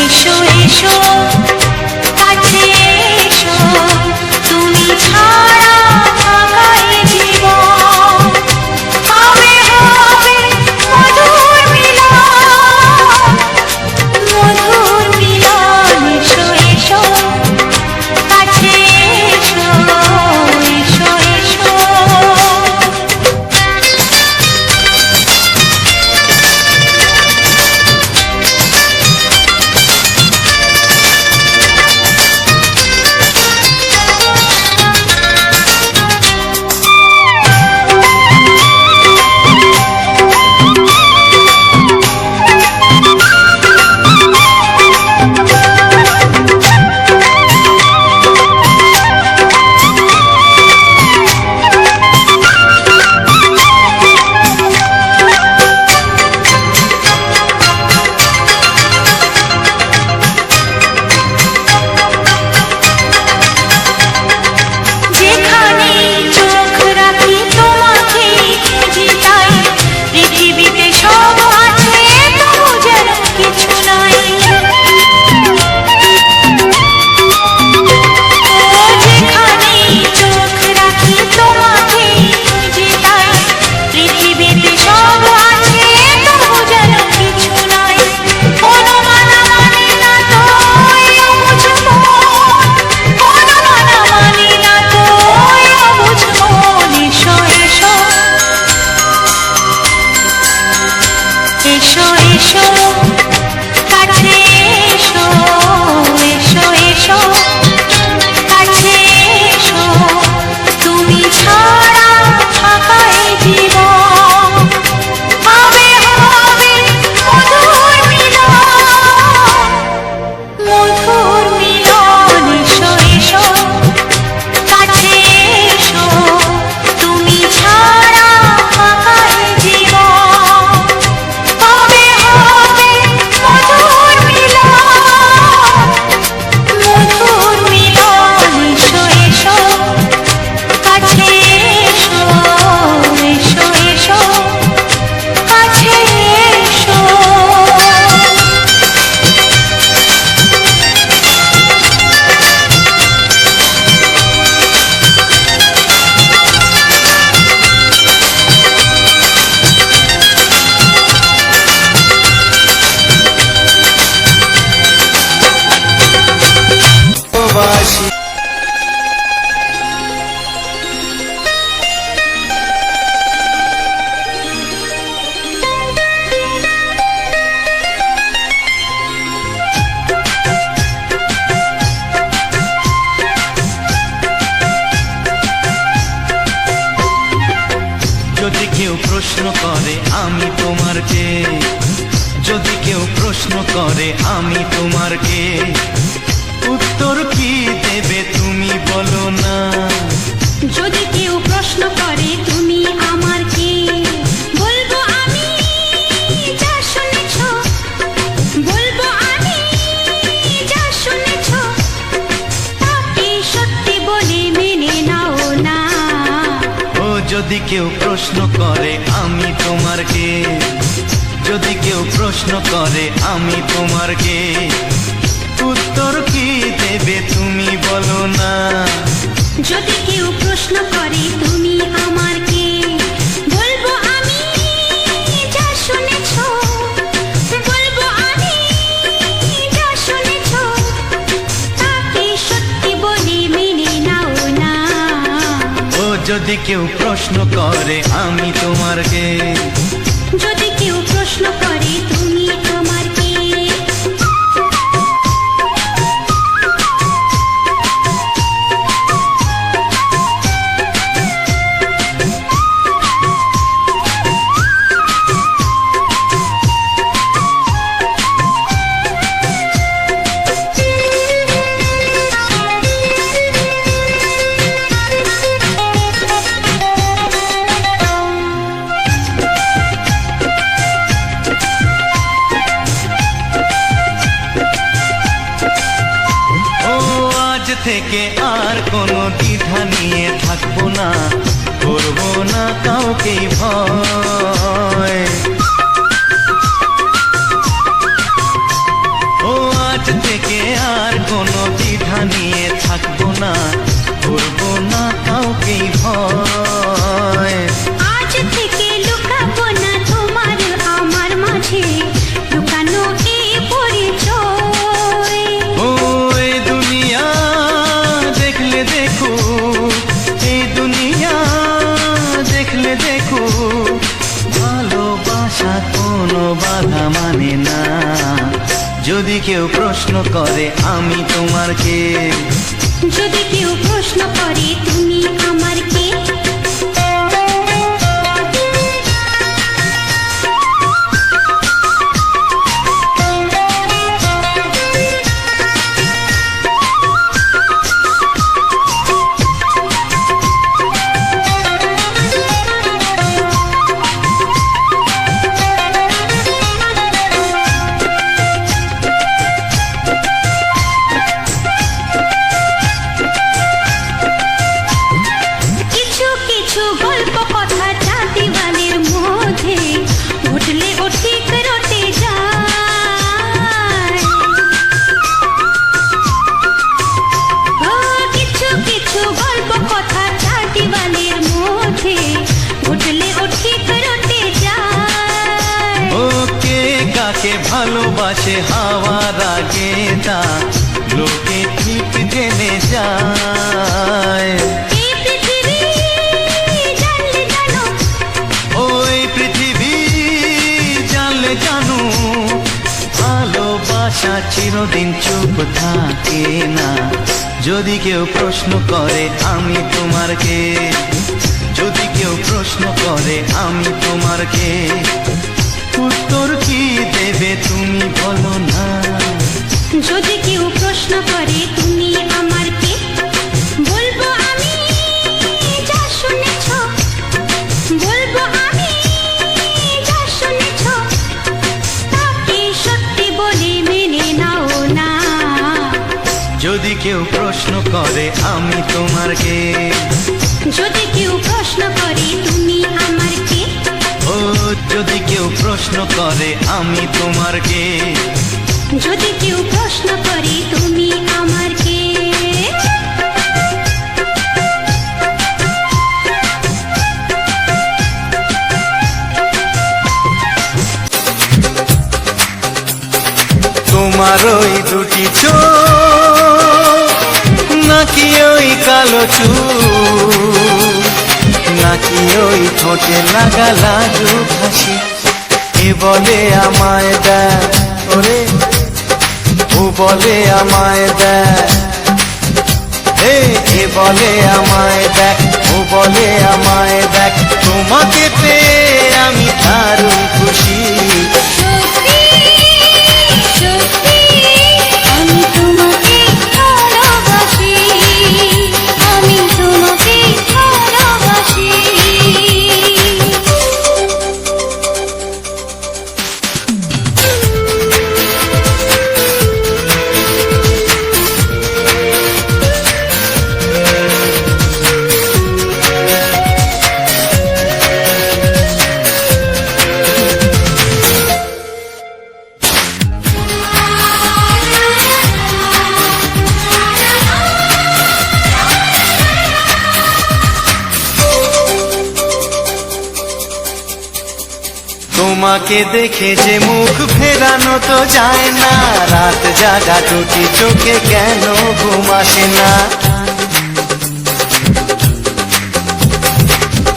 এসো এসো কাছে এসো, তুমি ছাড়া ফাঁকা এ জীবন। হবে হবে মধুর মিলন, মধুর মিলন। এসো এসো কাছে এসো, এসো এসো। এসো এসো কাছে এসো, এসো এসো কাছে এসো, তুমি ছাড়া ফাঁকা এ জীবন। হবে হবে মধুর মিলন, মধুর মিলন। এসো এসো কাছে এসো, তুমি ছাড়া ফাঁকা এ জীবন। হবে হবে মধুর মিলন, মধুর মিলন। এসো এসো কাছে এসো, এসো এসো কাছে এসো। প্রবাসী যদি কেউ প্রশ্ন করে আমি তোমার কে, যদি কেউ প্রশ্ন করে আমি তোমার কে, উত্তর কি দেবে তুমি বলো না। যদি কেউ প্রশ্ন করে তুমি আমার কে, বলবো আমি যা শুনেছ, বলবো আমি যা শুনেছ, তাকে সত্যি বলে মেনে নাও না। ও যদি কেউ প্রশ্ন করে আমি তোমার কে, যদি কেউ প্রশ্ন করে আমি তোমার কে, উত্তর কি দেবে তুমি বলো না। যদি কেউ প্রশ্ন করে তুমি আমার কে, বলবো আমি যা শুনেছ, বলবো আমি যা শুনেছ, তাকে সত্যি বলে মেনে নাও না। ও যদি কেউ প্রশ্ন করে আমি তোমার কে, যদি কেউ প্রশ্ন করে তুমি আমার কে। থেকে আর কোনো দ্বিধা নিয়ে থাকবো না, করবো না কাউকে ভয়। ও কোনো দ্বিধা নিয়ে থাকবো না, করবো না কাউকেই ভয়। আজ থেকে লুকাবো না তোমার আমার মাঝে লুকানো এই পরিচয়। ও এই দুনিয়া দেখলে দেখো, এই দুনিয়া দেখলে দেখো, ভালোবাসা কোনো বাধা মানে না। যদি কেউ প্রশ্ন করে আমি তোমার কে, যদি কেউ প্রশ্ন করে তুমি আমার কে, কিছু কিছু গল্প কথা চাঁদিওয়ালের মধ্যে ঘটলে ও ঠিক রটে যায়। ও কিছু কিছু গল্প কথা চাঁদিওয়ালের মধ্যে ঘটলে ও ঠিক রটে যায়। ও কে কাকে ভালোবাসে হাওয়ার আগে তা লোকে ঠিক জেনে যায়। এই পৃথিবী জানলে জানো, ওই পৃথিবী জানলে জানো, ভালোবাসা চিরদিন চুপ থাকে না। যদি কেউ প্রশ্ন করে আমি তোমার কে, যদি কেউ প্রশ্ন করে আমি তোমার কে, উত্তর কি দেবে তুমি বলো না। যদি কেউ প্রশ্ন করে তুমি আমার কে, বলবো আমি যা শুনেছ, বলবো আমি যা শুনেছ, তাকে সত্যি বলে মেনে নাও না। যদি কেউ প্রশ্ন করে আমি তোমার কে, যদি কেউ প্রশ্ন করে তুমি আমার কে, ও যদি কেউ প্রশ্ন করে আমি তোমার কে, যদি কেউ প্রশ্ন করে তুমি আমার কে। তোমার ওই দুটি চোখ নাকি ওই কালো চুল, নাকি ওই ঠোঁটে লাগা লাজুক হাসি, এ বলে আমায় দেয় ওরে, ও বলে আমায় দেয়, এ বলে আমায় দেখ, ও বলে আমায় দেখ, তোমাকে পেয়ে আমি দারুণ খুশি। সত্যি সত্যি আমি তোমাকে ভালোবাসি, আমি তোমাকে ভালোবাসি। তোমাকে দেখে যে মুখ ফেরানো তো যায় না, রাত জাগা দুটি চোখে কেন ঘুম আসে না।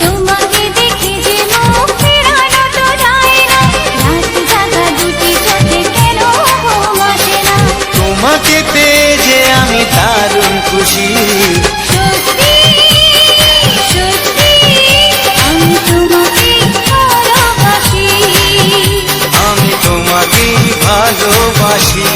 তোমাকে দেখে যে মুখ ফেরানো তো যায় না, রাত জাগা দুটি চোখে কেন ঘুম আসে না। তোমাকে পেয়ে যে আমি দারুণ খুশি। সত্যি সত্যি আমি তোমাকে ভালোবাসি, আমি তোমাকে ভালোবাসি।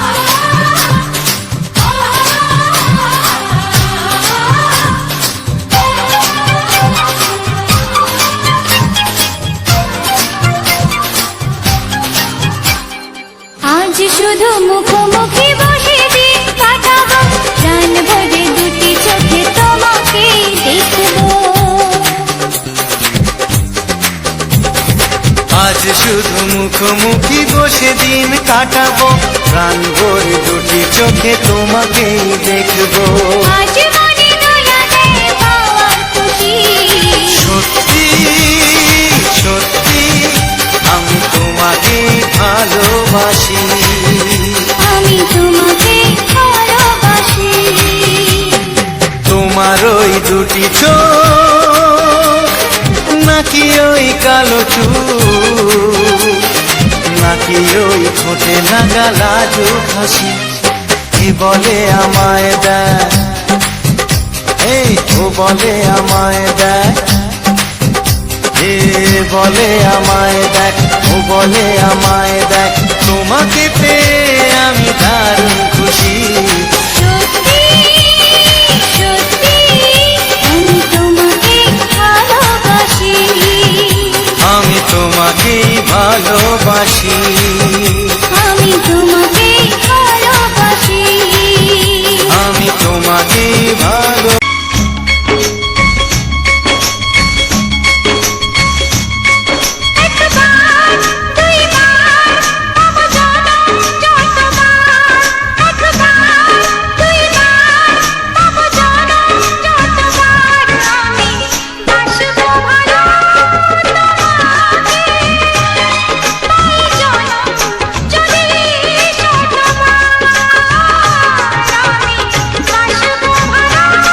আ শুধু মুখোমুখি বসে দিন কাটাবো প্রাণ ভরে দুটি চোখে তোমাকে দেখবো আজ শুধু মুখোমুখি বসে দিন কাটাবো প্রাণ ভরে দুটি চোখে তোমাকেই দেখবো আজ মনে দোলা দেয় পাওয়ার খুশি সত্যি সত্যি আমি তোমাকে ভালোবাসি আমি তোমাকে ভালোবাসি তোমার ওই দুটি চোখ নাকি ওই কালো চুল নাকি ওই ঠোঁটে লাগা লাজুক হাসি কি বলে আমায় দেয় এই ও বলে আমায় দেয় এ বলে আমায় দেখ ও বলে আমায় দেখ তোমাকে পেয়ে আমি দারুণ খুশি সত্যি সত্যি আমি তোমাকে ভালোবাসি আমি তোমাকেই ভালোবাসি আমি তোমাকে ভালোবাসি আমি তোমাকেই ভালো একবার দুইবার তব জনম যতবার একবার দুইবার তব জনম যতবার আমি বাসবো ভালো তোমাকে তাই জনম যদি শতবার আমি বাসবো ভালো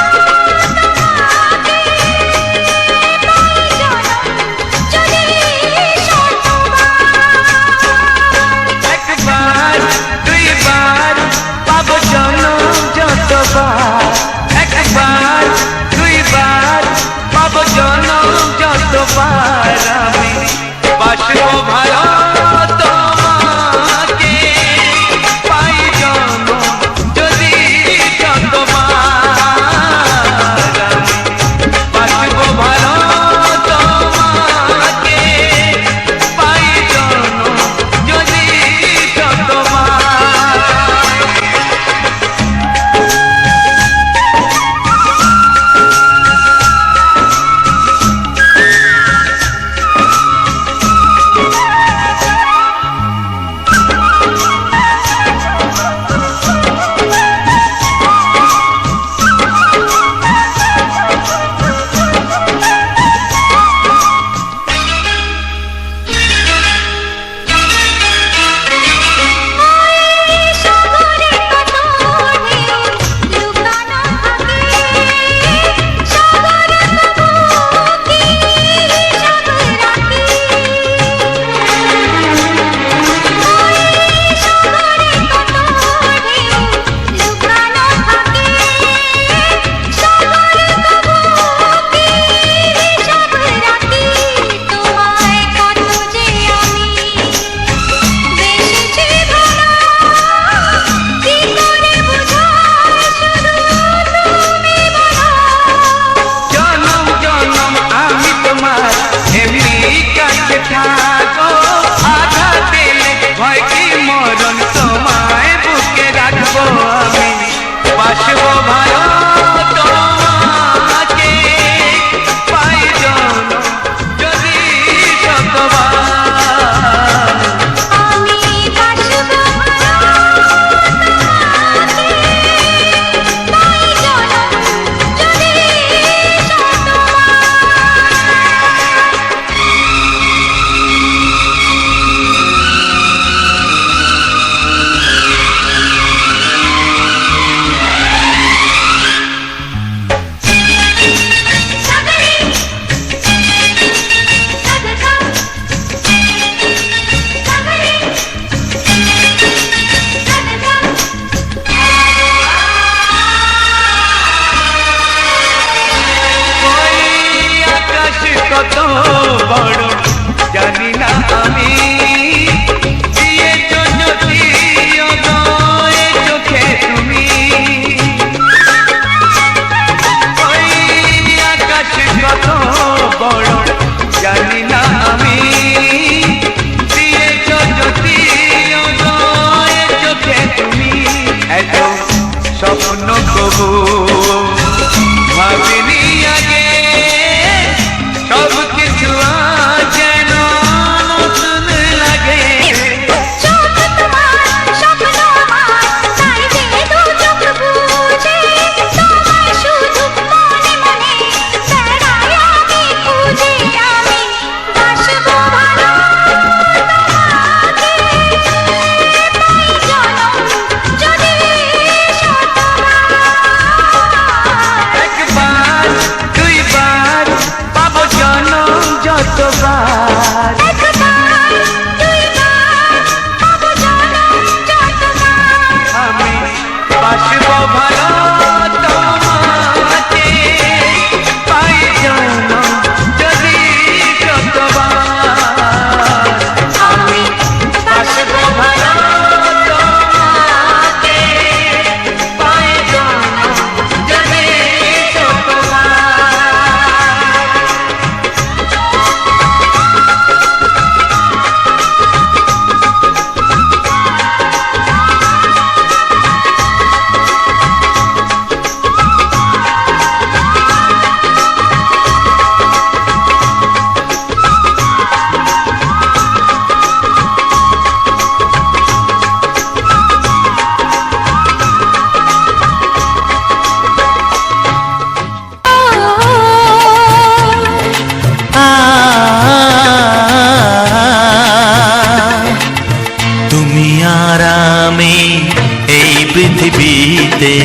পৃথিবীতে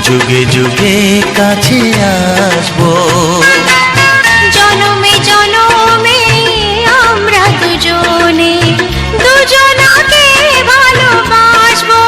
যুগে যুগে কাছে আসবো। জনমে জনমে আমরা দুজনে দুজনাকে ভালোবাসবো।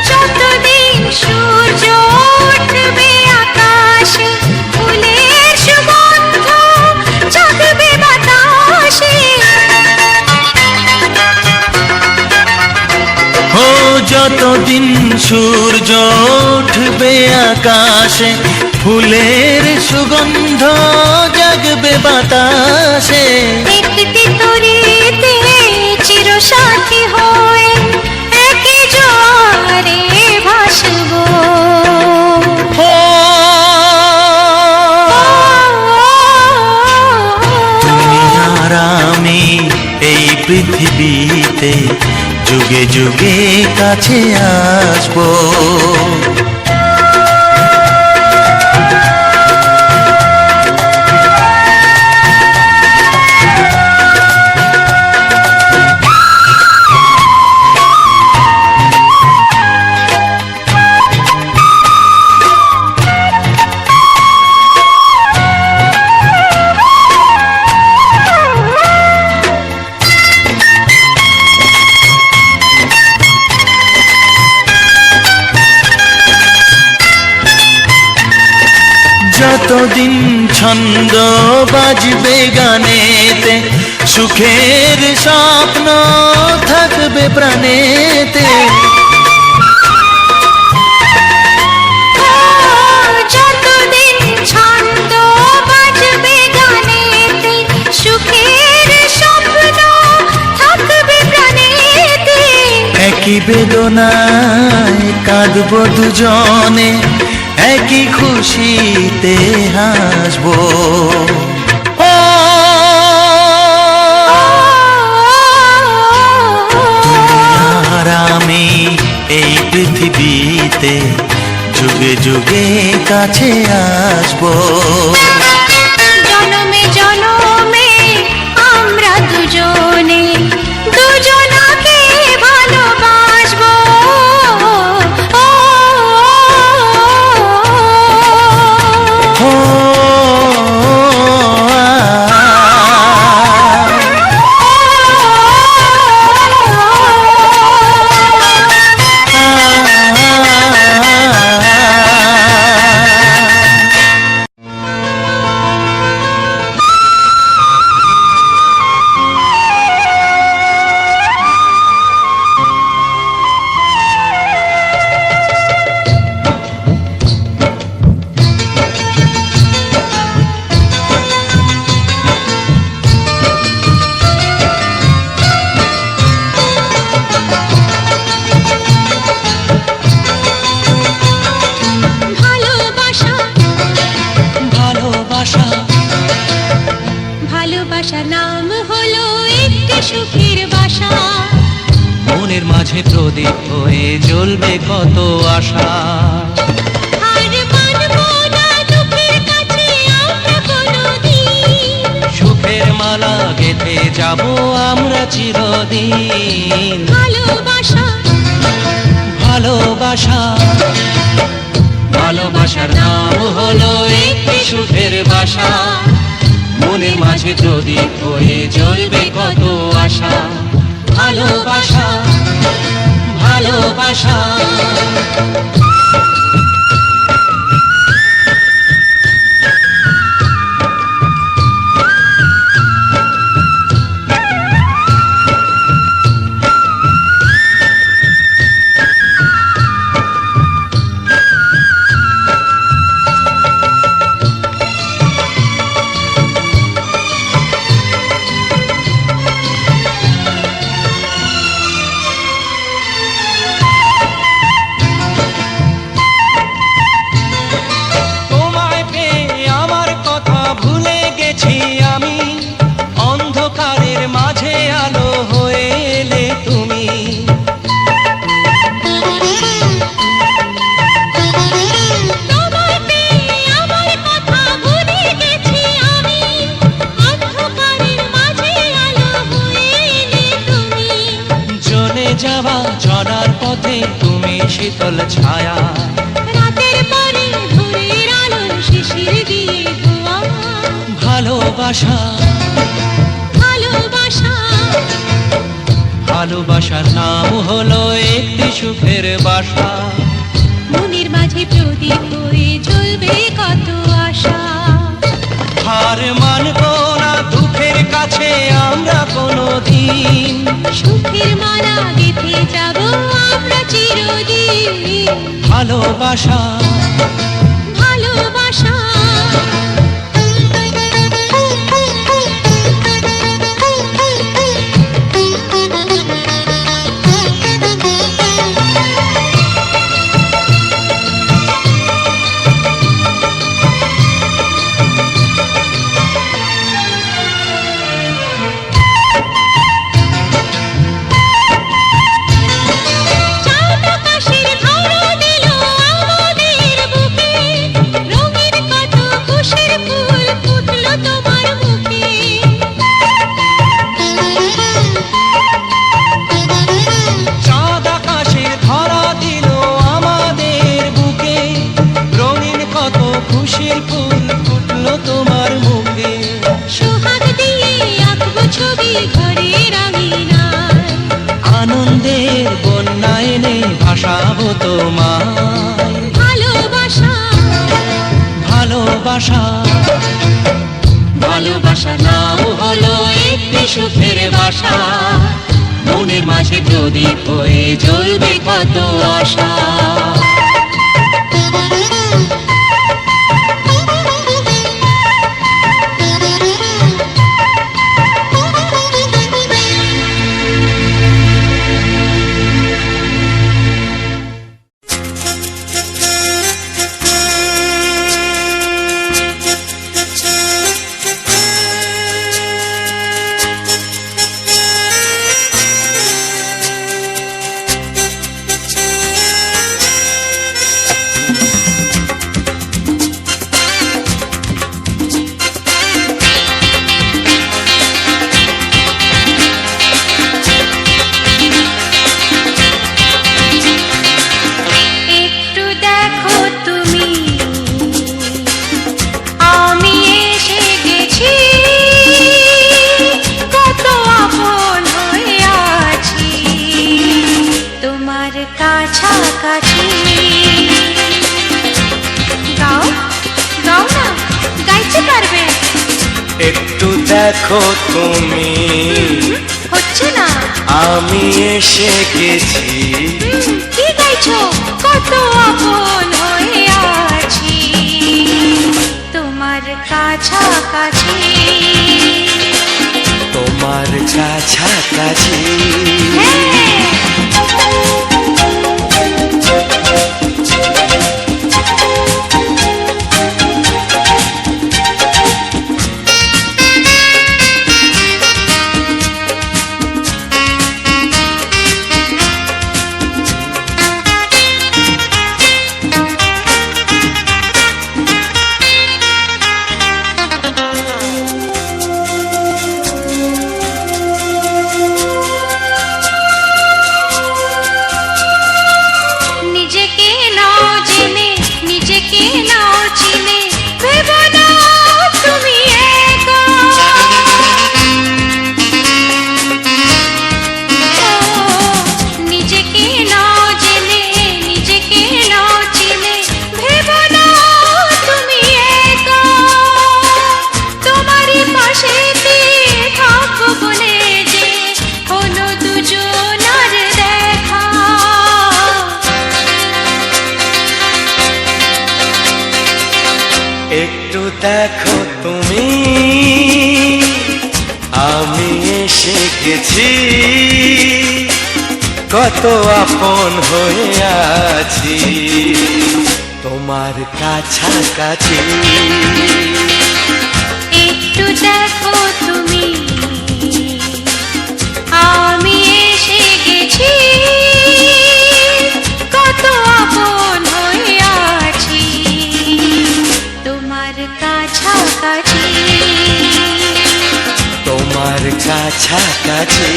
যতদিন সূর্য উঠবে আকাশে, ফুলের সুগন্ধ জাগবে বাতাসে। ও যতদিন সূর্য উঠবে আকাশে, ফুলের সুগন্ধ জাগবে বাতাসে। একটি তরিতে চিরসাথী হয়ে একই জোয়ারে ভাসবো। ও তুমি আর আমি এই পৃথিবীতে যুগে যুগে কাছে আসবো। যতদিন ছন্দ বাজবে গানেতে, সুখের স্বপ্ন থাকবে প্রাণেতে। যতদিন ছন্দ বাজবে গানেতে, সুখের স্বপ্ন থাকবে প্রাণেতে। একই বেদনায় কাঁদবো দুজনে, একই খুশিতে হাসবো। ও তুমি আর আমি এই পৃথিবীতে যুগে যুগে কাছে আসবো। জনমে জনমে আমরা দুজনে দুজনাকে ভালোবাসবো। ও ভালোবাসা ভালোবাসা ভালোবাসা নাম হলো একটি সুখের বাসা। মনের মাঝে প্রদীপ হয়ে জ্বলবে কত আশা। আর মানবো না দুঃখের কাছে আমরা কোনোদিন। সুখের মালা গেঁথে যাব আমরা চিরদিন। ভালোবাসা ভালোবাসা ভালোবাসার নাম হলো একটি সুখের বাসা। মনের মাঝে প্রদীপ হয়ে জ্বলবে কত আশা। ভালোবাসা ভালোবাসা যাওয়া চলার পথে তুমি শীতল ছায়া, রাতের পরে ভোরের আলো শিশির দিয়ে ধোয়া। ভালোবাসা ভালোবাসা ভালোবাসার নাম হলো একটি সুখের বাসা, মনের মাঝে প্রদীপ হয়ে জ্বলবে কত আশা। হার মানব না দুঃখের কাছে আমরা কোনোদিন, সুখের মালা গেঁথে যাব আমরা চিরদিন। ভালোবাসা ভালোবাসা চাঁদ আকাশের ধরা দিল আমাদের বুকে, রঙিন কত খুশির ফুল ফুটলো তোমার মুখে। চাঁদ আকাশের ধরা দিল আমাদের বুকে, রঙিন কত খুশির ফুল ফুটলো তোমার মুখে। সোহাগ দিয়ে আঁকবো ছবি ঘরের আঙিনায়, আনন্দের বন্যা এনে ভাসাবো তোমায়, ভালোবাসা ভালোবাসা ভালোবাসা নাম হলো একটি সুখের বাসা, মনের মাঝে প্রদীপ হয়ে জ্বলবে কত আশা। একটু দেখো তুমি, আমি এসে গেছি, কত আপন হয়ে আছি তোমার কাছাকাছি। গাও গাও না, গাইতে পারবে? একটু দেখো তুমি, হচ্ছে না। আমি এসে গেছি, কি গাইছো? কত আপন হয়ে আছি তোমার কাছাকাছি। তোমার কাছাকাছি। হ্যাঁ। নিজেকে নাও জেনে, নিজেকে নাও চিনে, ভেবো না তুমি একা। ও, নিজেকে নাও জেনে, নিজেকে নাও চিনে, ভেবো না তুমি একা। তোমারই পাশেতে থাকবো বলে যে হলো দুজনার দেখা। একটু দেখো তুমি, আমি এসে গেছি, কত আপন হয়ে আছি তোমার কাছাকাছি। একটু দেখো তুমি, আমি এসে গেছি, কত আপন হয়ে আছি তোমার কাছাকাছি। তোমার কাছাকাছি।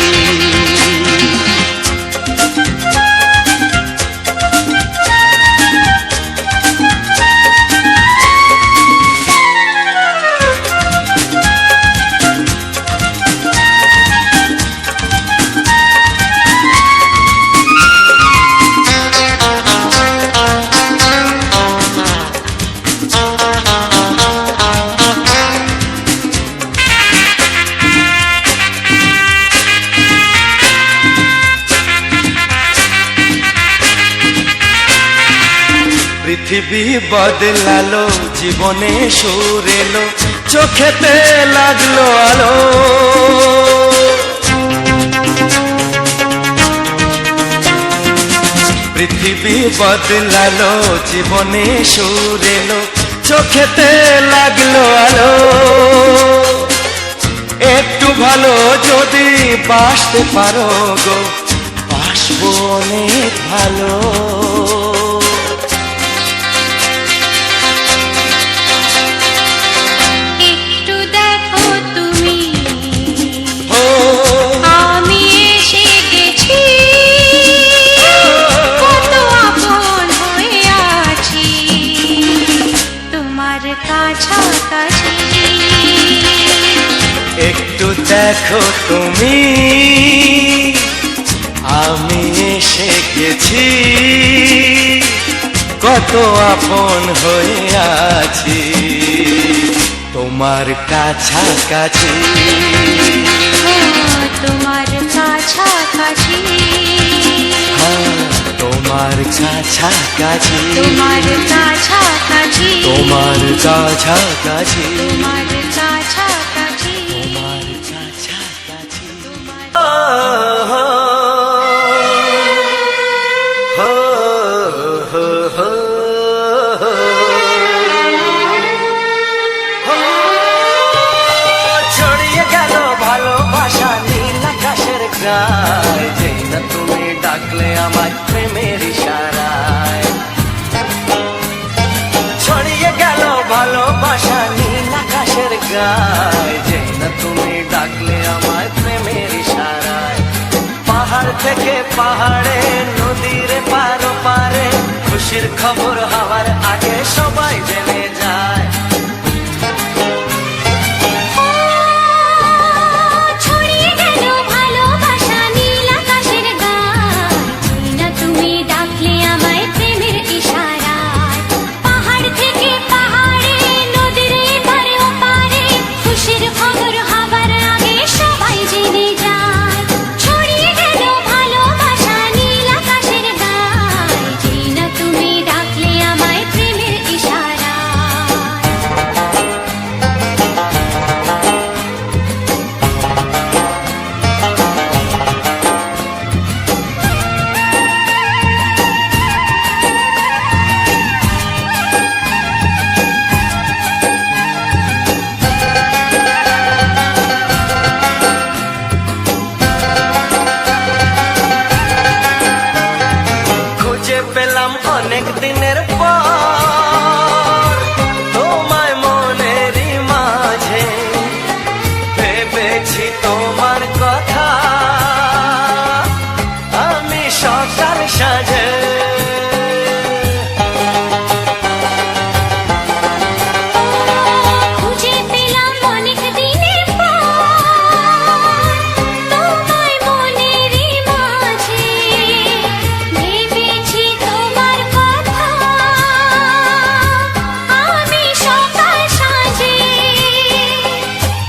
পৃথিবী বদলালো, জীবনে সুর এলো, চোখেতে লাগলো আলো। পৃথিবী বদলালো, জীবনে সুর এলো, চোখেতে লাগলো আলো। একটু ভালো যদি বাসতে পারো গো, বাসবো অনেক ভালো। একটু দেখো তুমি, ও আমি এসে গেছি, কত আপন হয়ে আছি তোমার কাছাকাছি। একটু দেখো তুমি, আমি এসে গেছি, কত আপন হয়ে আছি তোমার কাছাকাছি। তোমার কাছাকাছি, হ্যাঁ, তোমার কাছাকাছি, তোমার কাছাকাছি, তোমার কাছাকাছি, তোমার কাছাকাছি, তোমার কাছাকাছি। ছড়িয়ে গেল ভালোবাসা নীল আকাশের গায়ে, যেই না তুমি ডাকলে আমার প্রেমের ইশারায়। ছড়িয়ে গেল ভালোবাসা নীল আকাশের গায়ে, যেই না তুমি ডাকলে আমার প্রেমের ইশারায়। পাহাড় থেকে পাহাড়ে, নদীর পারো পারে, খুশির খবর হওয়ার আগে সবাই জেনে যায়। ছড়িয়ে গেল ভালোবাসা নীল আকাশের গায়ে, না তুমি ডাকলে আমায় প্রেমের ইশারায়। পাহাড় থেকে পাহাড়ে, নদীর এপারে ওপারে, খুশির খবর হবার আগে সবাই জেনে যায়। ছড়িয়ে গেল ভালোবাসা নীল আকাশের গায়ে, না তুমি ডাকলে আমায় প্রেমের ইশারায়। খুঁজে পেলাম অনেক দিনের পর তোমায় মনেরই মাঝে, ভেবেছি তোমার কথা আমি সকাল সাজে। খুঁজে পেলাম অনেক দিনের পর তোমায় মনেরই মাঝে, ভেবেছি তোমার কথা আমি সকাল সাজে।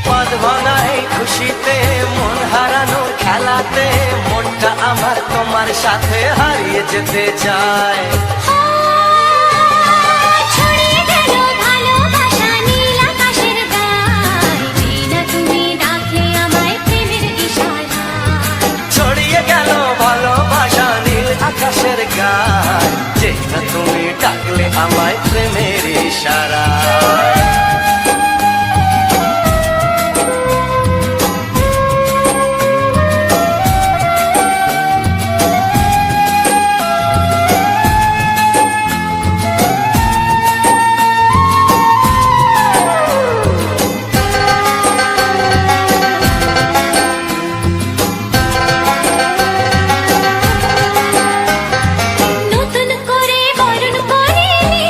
পদ ভাঙাই খুশিতে, মন হারানোর খেলাতে, মনটা আমার তোমার সাথে হারিয়ে যেতে চায়। ছড়িয়ে গেল ভালোবাসা নীল আকাশের গায়ে, না তুমি ডাকলে আমায় প্রেমের ইশারায়। ছড়িয়ে গেল ভালোবাসা নীল আকাশের গায়, যে না তুমি ডাকলে আমায় প্রেমের ইশারায়। নতুন করে বরণ করিনি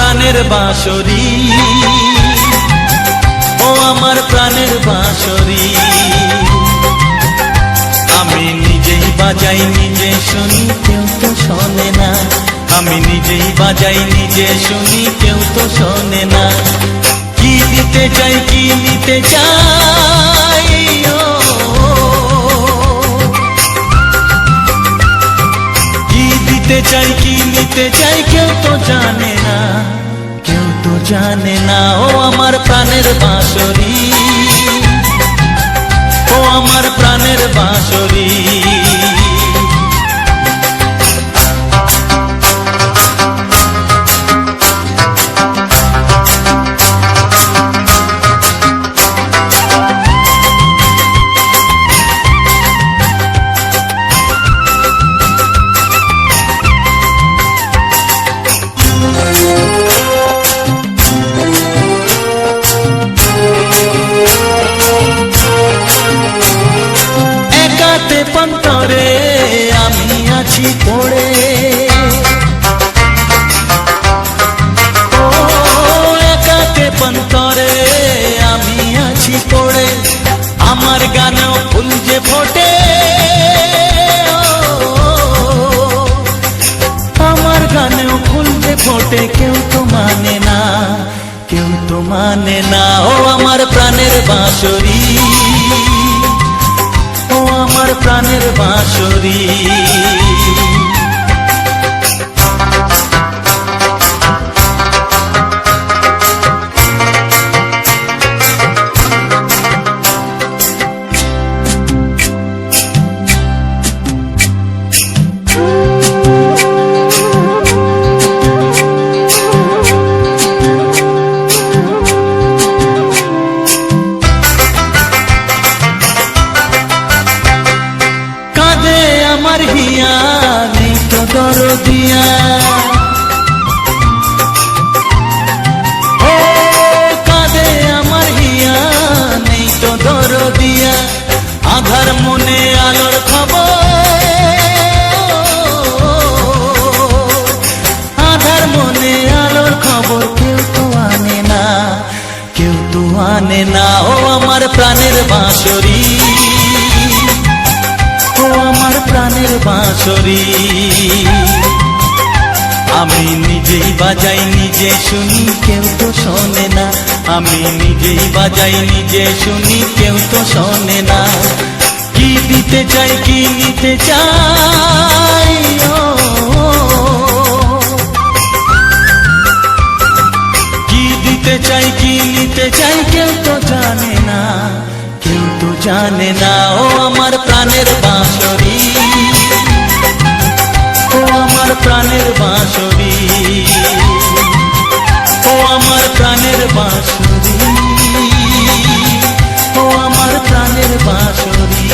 প্রাণের বাঁশরি, ও আমার প্রাণের বাঁশরি। আমি নিজেই বাজাই নিজে শুনি, কেউ তো শোনে না। আমি নিজেই বাজাই নিজে শুনি, কেউ তো শোনে না। কি দিতে চাই কি নিতে চাই, ও কি দিতে চাই কি নিতে চাই, কেউ তো জানে না, কেউ তো জানে না। ও আমার প্রাণের বাঁশরি, ও আমার প্রাণের বাঁশরি। একাতে পন্তরে আমি আছি পড়ে, ও একাতে পন্তরে আমি আছি পড়ে। আমার গানেও ফুল যে ফোটে, আমার গানেও ফুল যে ফোটে, কেউ তো মানে না, কেউ তো মানে না। ও আমার প্রাণের বাঁশরি, ও আমার প্রাণের বাঁশরি। আমার হিয়া নেই তো দরদিয়া, ও কাঁদে আমার হিয়া নেই তো দরদিয়া। আধার মনে আলোর খবর, আধার মনে আলোর খবর, কেউ তো আনে না, কেউ তো আনে না। ও আমার প্রাণের বাঁশরি, ও আমার প্রাণের বাঁশরি। আমি নিজেই বাজাই নিজে শুনি, কেউ তো শোনে না। আমি নিজেই বাজাই নিজে শুনি, কেউ তো শোনে না। কি দিতে চাই কি নিতে চাই, ও কি দিতে চাই কি নিতে চাই, কেউ তো জানে না, কেউ তো জানে না। ও আমার প্রাণের বাঁশরি, ও আমার প্রাণের বাঁশরি, ও আমার প্রাণের বাঁশরি, ও আমার প্রাণের বাঁশরি।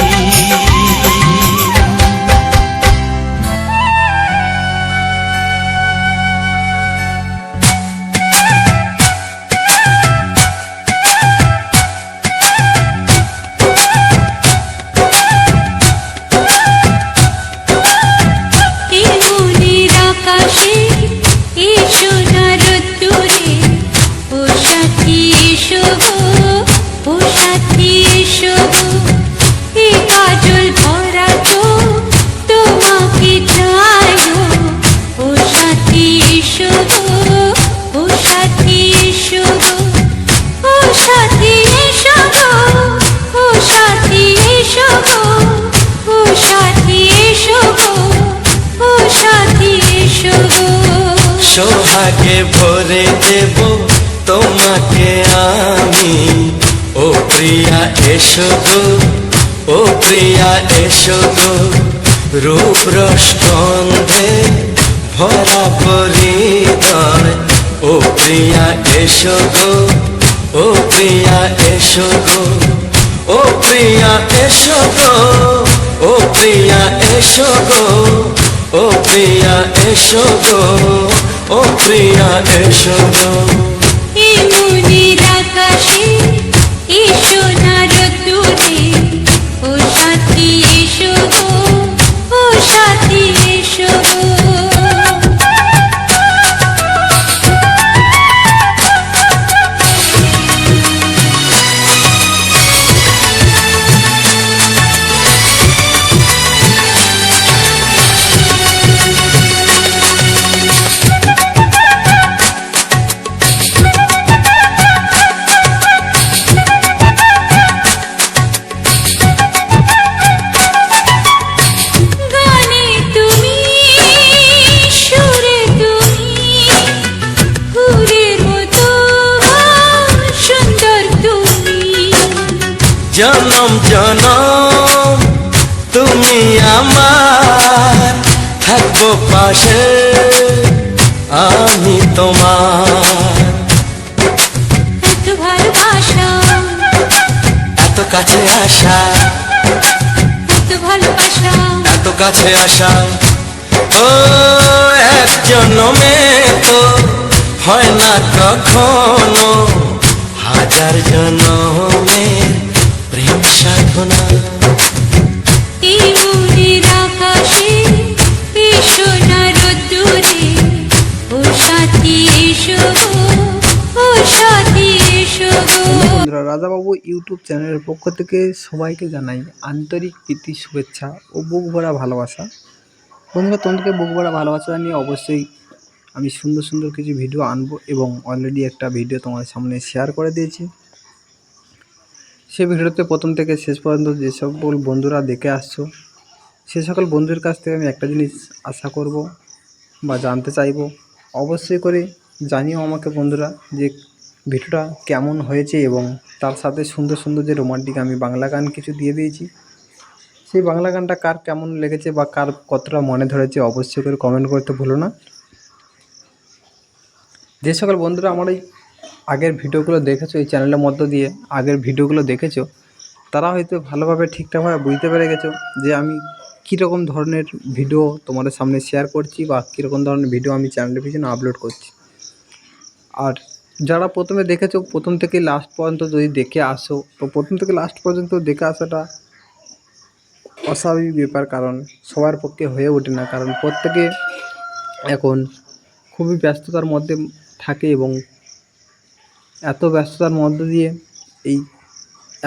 সোহাগে ভরে দেব তোমাকে আমি, ও প্রিয়া এসো গো, ও প্রিয়া এসো গো। রূপ রস গন্ধে ভরা পরিদয়, ও প্রিয়া এসো গো, ও প্রিয়া এসো গো, ও প্রিয়া এসো গো, ও প্রিয়া এসো গো, ও প্রিয়া এসো গো, ও প্রিয়া এসো গো। এই মনের আকাশে এসো না রোদ্দুরে, ও সাথী এসো গো, ও সাথী এসো গো। জনম জনম তুমি আমার, থাকবো পাশে আমি তোমার। এত ভালোবাসা, এত কাছে আসা, এত ভালোবাসা, এত কাছে আসা, ও এক জনমে তো হয় না কখনো, হাজার জনমের প্রেম সাধনা। এই মনের আকাশে এসো না রোদ্দুরে, ও সাথী এসো গো, ও সাথী এসো গো। বন্ধুরা, রাজাবাবু ইউটিউব চ্যানেলের পক্ষ থেকে সবাইকে জানাই আন্তরিক প্রীতি, শুভেচ্ছা ও বুক ভরা ভালোবাসা। বন্ধুরা, তোমাদেরকে বুক ভরা ভালোবাসা নিয়ে অবশ্যই আমি সুন্দর সুন্দর কিছু ভিডিও আনবো এবং অলরেডি একটা ভিডিও তোমাদের সামনে শেয়ার করে দিয়েছি। সেই ভিডিওতে প্রথম থেকে শেষ পর্যন্ত যে সকল বন্ধুরা দেখে আসছো, সে সকল বন্ধুর কাছ থেকে আমি একটা জিনিস আশা করব বা জানতে চাইবো, অবশ্যই করে জানিও আমাকে বন্ধুরা যে ভিডিওটা কেমন হয়েছে, এবং তার সাথে সুন্দর সুন্দর যে রোমান্টিক আমি বাংলা গান কিছু দিয়ে দিয়েছি, সেই বাংলা গানটা কার কেমন লেগেছে বা কার কতটা মনে ধরেছে অবশ্যই করে কমেন্ট করতে ভুলো না। যে সকল বন্ধুরা আমার এই আগের ভিডিওগুলো দেখেছো, এই চ্যানেলের মধ্য দিয়ে আগের ভিডিওগুলো দেখেছো, তারা হয়তো ভালোভাবে ঠিকঠাকভাবে বুঝতে পেরে গেছো যে আমি কীরকম ধরনের ভিডিও তোমাদের সামনে শেয়ার করছি বা কীরকম ধরনের ভিডিও আমি চ্যানেলের পিছনে আপলোড করছি। আর যারা প্রথমে দেখেছো, প্রথম থেকে লাস্ট পর্যন্ত যদি দেখে আসো, তো প্রথম থেকে লাস্ট পর্যন্ত দেখে আসাটা অস্বাভাবিক ব্যাপার, কারণ সবার পক্ষে হয়ে ওঠে না, কারণ প্রত্যেকে এখন খুবই ব্যস্ততার মধ্যে থাকে এবং এত ব্যস্ততার মধ্য দিয়ে এই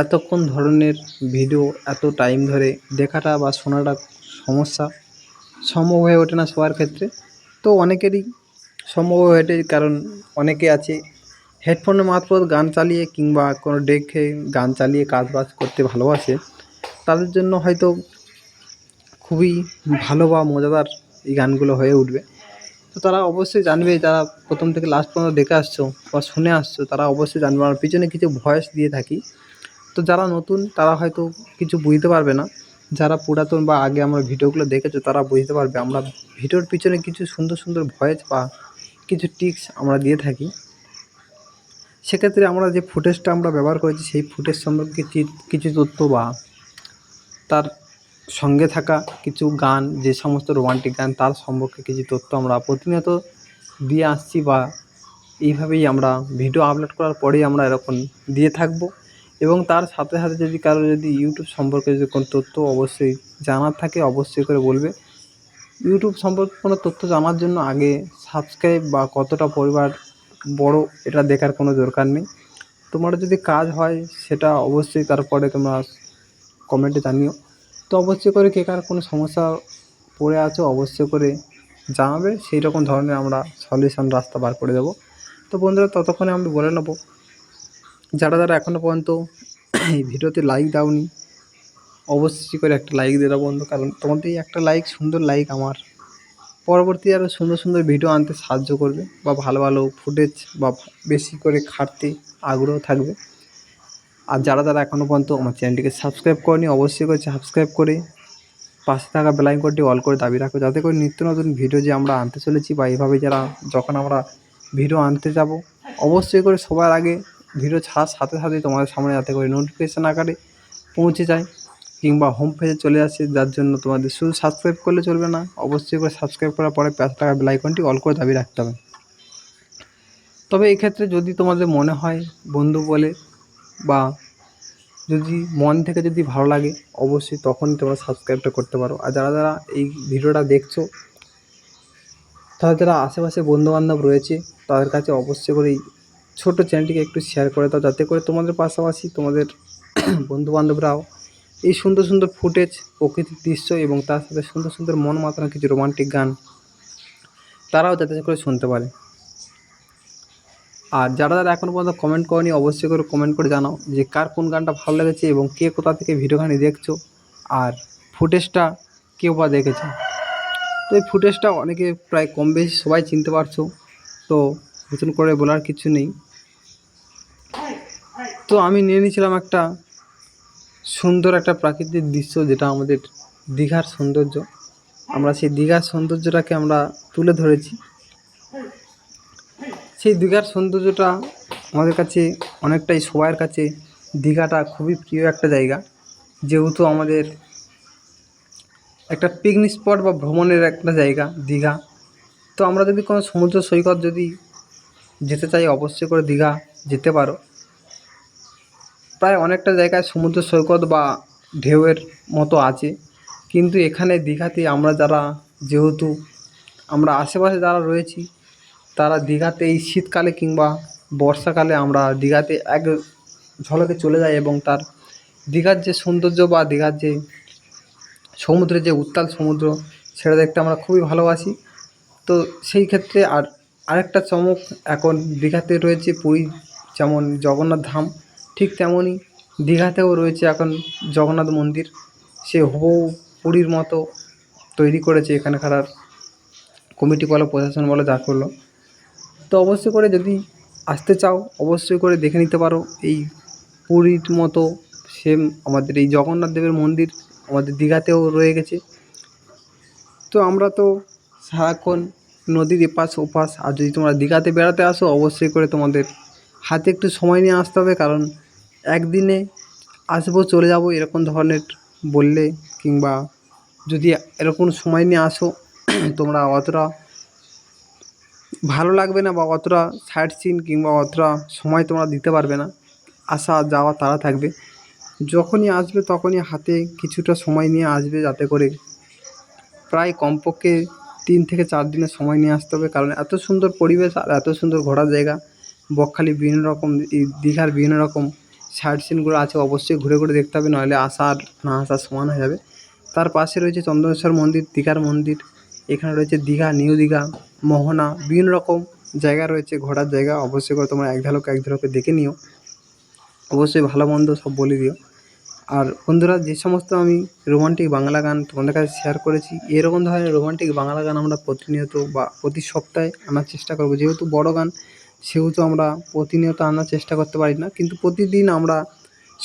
এতক্ষণ ধরনের ভিডিও এত টাইম ধরে দেখাটা বা শোনাটা সমস্যা, সম্ভব হয়ে ওঠে না সবার ক্ষেত্রে। তো অনেকেরই সম্ভব হয়ে ওঠে, কারণ অনেকে আছে হেডফোনে মারফত গান চালিয়ে কিংবা কোনো ডেকে গান চালিয়ে কাজবাজ করতে ভালোবাসে, তাদের জন্য হয়তো খুবই ভালো বা মজাদার এই গানগুলো হয়ে উঠবে। তো তারা অবশ্যই জানবে, যারা প্রথম থেকে লাস্ট পর্যন্ত দেখে আসছো বা শুনে আসছো, তারা অবশ্যই জানবে আমার পিছনে কিছু ভয়েস দিয়ে থাকি। তো যারা নতুন তারা হয়তো কিছু বুঝতে পারবে না, যারা পুরাতন বা আগে আমরা ভিডিওগুলো দেখেছো তারা বুঝতে পারবে আমরা ভিডিওর পিছনে কিছু সুন্দর সুন্দর ভয়েস বা কিছু টিপস আমরা দিয়ে থাকি। সেক্ষেত্রে আমরা যে ফুটেজটা আমরা ব্যবহার করেছি, সেই ফুটেজ সম্পর্কে কিছু তথ্য বা তার সঙ্গে থাকা কিছু গান, যে সমস্ত রোমান্টিক গান, তার সম্পর্কে কিছু তথ্য আমরা প্রতিনিয়ত দিয়ে আসছি, বা এইভাবেই আমরা ভিডিও আপলোড করার পরেই আমরা এরকম দিয়ে থাকব। এবং তার সাথে সাথে যদি কারো যদি ইউটিউব সম্পর্কে যদি কোনো তথ্য অবশ্যই জানার থাকে অবশ্যই করে বলবে। ইউটিউব সম্পর্কে কোনো তথ্য জানার জন্য আগে সাবস্ক্রাইব বা কতটা পরিবার বড় এটা দেখার কোনো দরকার নেই। তোমার যদি কাজ হয় সেটা অবশ্যই তারপরে তোমরা কমেন্টে জানিও। তো অবশ্যই করে কে কার কোনো সমস্যা পড়ে আছো অবশ্যই করে জানাবে, সেই রকম ধরনের আমরা সলিউশন রাস্তা বার করে দেবো। তো বন্ধুরা, ততক্ষণে আমি বলে নেবো, যারা যারা এখনও পর্যন্ত এই ভিডিওতে লাইক দাওনি অবশ্যই করে একটা লাইক দিয়ে দাও বন্ধু, কারণ তোমাদের এই একটা লাইক, সুন্দর লাইক আমার পরবর্তী আরও সুন্দর সুন্দর ভিডিও আনতে সাহায্য করবে, বা ভালো ভালো ফুটেজ বা বেশি করে খাটতে আগ্রহ থাকবে। আর যারা যারা এখনও পর্যন্ত আমার চ্যানেলটিকে সাবস্ক্রাইব করেনি অবশ্যই করে সাবস্ক্রাইব করে পাশে থাকা বেল আইকনটি অল করে দাবি রাখো, যাতে করে নিত্য নতুন ভিডিও যে আমরা আনতে চলেছি বা এভাবে যারা যখন আমরা ভিডিও আনতে যাব অবশ্যই করে সবার আগে ভিডিও ছাড়ার সাথে সাথে তোমাদের সামনে যাতে করে নোটিফিকেশান আকারে পৌঁছে যায় কিংবা হোম পেজে চলে আসে। যার জন্য তোমাদের শুধু সাবস্ক্রাইব করলে চলবে না, অবশ্যই করে সাবস্ক্রাইব করার পরে পাশে থাকা বেল আইকনটি অল করে দাবি রাখতে হবে। তবে এক্ষেত্রে যদি তোমাদের মনে হয় বন্ধু বলে বা যদি মন থেকে যদি ভালো লাগে অবশ্যই তখনই তোমরা সাবস্ক্রাইবটা করতে পারো। আর যারা যারা এই ভিডিওটা দেখছো তারা যারা আশেপাশে বন্ধুবান্ধব রয়েছে তাদের কাছে অবশ্যই করে এই ছোটো চ্যানেলটিকে একটু শেয়ার করে দাও, যাতে করে তোমাদের পাশাপাশি তোমাদের বন্ধুবান্ধবরাও এই সুন্দর সুন্দর ফুটেজ, প্রকৃতির দৃশ্য এবং তার সাথে সুন্দর সুন্দর মন মাতানো কিছু রোমান্টিক গান তারাও যাতে করে শুনতে পারে। আর যারা যারা এখনও পর্যন্ত কমেন্ট করনি অবশ্যই করে কমেন্ট করে জানাও যে কার কোন গানটা ভালো লেগেছে এবং কে কোথা থেকে ভিডিওখানি দেখছো আর ফুটেজটা কেউ বা দেখেছো। তো এই ফুটেজটা অনেকে প্রায় কম বেশি সবাই চিনতে পারছো, তো নতুন করে বলার কিছু নেই। তো আমি নিয়ে নিয়েছিলাম একটা সুন্দর একটা প্রাকৃতিক দৃশ্য, যেটা আমাদের দীঘার সৌন্দর্য। আমরা সেই দীঘার সৌন্দর্যটাকে আমরা তুলে ধরেছি। সেই দীঘার সৌন্দর্যটা আমাদের কাছে অনেকটাই, সবার কাছে দীঘাটা খুবই প্রিয় একটা জায়গা, যেহেতু আমাদের একটা পিকনিক স্পট বা ভ্রমণের একটা জায়গা দীঘা। তো আমরা যদি কোনো সমুদ্র সৈকত যদি যেতে চাই, অবশ্যই করে দীঘা যেতে পারো। প্রায় অনেকটা জায়গায় সমুদ্র সৈকত বা ঢেউয়ের মতো আছে, কিন্তু এখানে দীঘাতে আমরা যারা, যেহেতু আমরা আশেপাশে যারা রয়েছি, তারা দীঘাতে এই শীতকালে কিংবা বর্ষাকালে আমরা দীঘাতে এক ঝলকে চলে যাই এবং তার দীঘার যে সৌন্দর্য বা দীঘার যে সমুদ্রের যে উত্তাল সমুদ্র, সেটা দেখতে আমরা খুবই ভালোবাসি। তো সেই ক্ষেত্রে আরেকটা চমক, এখন দীঘাতে রয়েছে পুরী যেমন জগন্নাথ ধাম, ঠিক তেমনই দীঘাতেও রয়েছে এখন জগন্নাথ মন্দির। সে হুবহু পুরীর মতো তৈরি করেছে এখানকার কমিটি বলো, প্রশাসন বলো, যা করলো। তো অবশ্যই করে যদি আসতে চাও, অবশ্যই করে দেখে নিতে পারো। এই পুরীর মতো সেম আমাদের এই জগন্নাথ দেবের মন্দির আমাদের দীঘাতেও রয়ে গেছে। তো আমরা তো সারাক্ষণ নদীর এপাশ ওপাশ, আর যদি তোমরা দীঘাতে বেড়াতে আসো, অবশ্যই করে তোমাদের হাতে একটু সময় নিয়ে আসতে হবে, কারণ একদিনে আসবো চলে যাব এরকম ধরনের বললে, কিংবা যদি এরকম সময় নিয়ে আসো, তোমরা অতটা ভালো লাগবে না বা অতটা সাইট সিন কিংবা অতটা সময় তোমরা দিতে পারবে না। আসা যাওয়া তাড়া থাকবে। যখনই আসবে তখনই হাতে কিছুটা সময় নিয়ে আসবে, যাতে করে প্রায় কমপক্ষে 3 থেকে 4 দিনের সময় নিয়ে আসতে হবে, কারণ এত সুন্দর পরিবেশ আর এত সুন্দর ঘোরার জায়গা। বকখালি বিভিন্ন রকম, এই দীঘার বিভিন্ন রকম সাইট সিনগুলো আছে, অবশ্যই ঘুরে ঘুরে দেখতে হবে, নাহলে আসা আর না আসা সমান হয়ে যাবে। তার পাশে রয়েছে চন্দনেশ্বর মন্দির, দীঘার মন্দির। এখানে রয়েছে দীঘা, নিউ দীঘা, মোহনা, বিভিন্ন রকম জায়গা রয়েছে ঘোরার জায়গা। অবশ্যই করে তোমরা এক ঝলকে দেখে নিও। অবশ্যই ভালো মন্দ সব বলে দিও। আর বন্ধুরা, যে সমস্ত আমি রোমান্টিক বাংলা গান তোমাদের কাছে শেয়ার করেছি, এরকম ধরনের রোমান্টিক বাংলা গান আমরা প্রতিনিয়ত বা প্রতি সপ্তাহে আনার চেষ্টা করব। যেহেতু বড় গান, সেহেতু আমরা প্রতিনিয়ত আনার চেষ্টা করতে পারি না, কিন্তু প্রতিদিন আমরা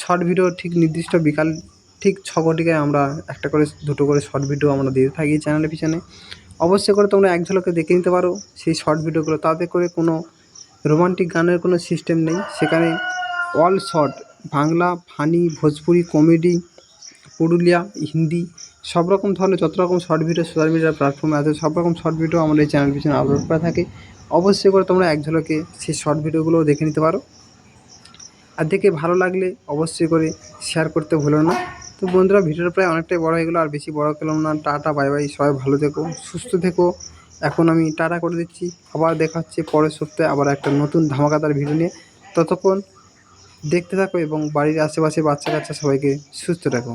শর্ট ভিডিও ঠিক নির্দিষ্ট বিকাল ঠিক 6 ঘটিকায় আমরা একটা করে দুটো করে শর্ট ভিডিও আমরা দিয়ে থাকি চ্যানেলের পিছনে। অবশ্যই করে তোমরা এক ঝলকে দেখে নিতে পারো সেই শর্ট ভিডিওগুলো। তাতে করে কোনো রোমান্টিক গানের কোনো সিস্টেম নেই, সেখানে all short, Bangla, funny, Bhojpuri, comedy, Purulia, Hindi, সব রকম ধরনের যত রকম শর্ট ভিডিও সোশ্যাল মিডিয়া প্ল্যাটফর্মে আছে, সব রকম শর্ট ভিডিও আমাদের এই চ্যানেল পিছনে আপলোড করা থাকে। অবশ্যই করে তোমরা এক ঝলকে সেই শর্ট ভিডিওগুলোও দেখে নিতে পারো। আর দেখে ভালো লাগলে অবশ্যই করে শেয়ার করতে ভুলো না। তো বন্ধুরা, ভিডিওটা প্রায় অনেকটাই বড় হয়ে গেলো, আর বেশি বড় করলাম না। টাটা, বাই বাই, সবাই ভালো থেকো, সুস্থ থেকো। এখন আমি টাটা করে দিচ্ছি, আবার দেখা হচ্ছে পরের সপ্তাহে আবার একটা নতুন ধামাকাদার ভিডিও নিয়ে। ততক্ষণ দেখতে থাকো এবং বাড়ির আশেপাশে বাচ্চা কাচ্চা সবাইকে সুস্থ রাখো।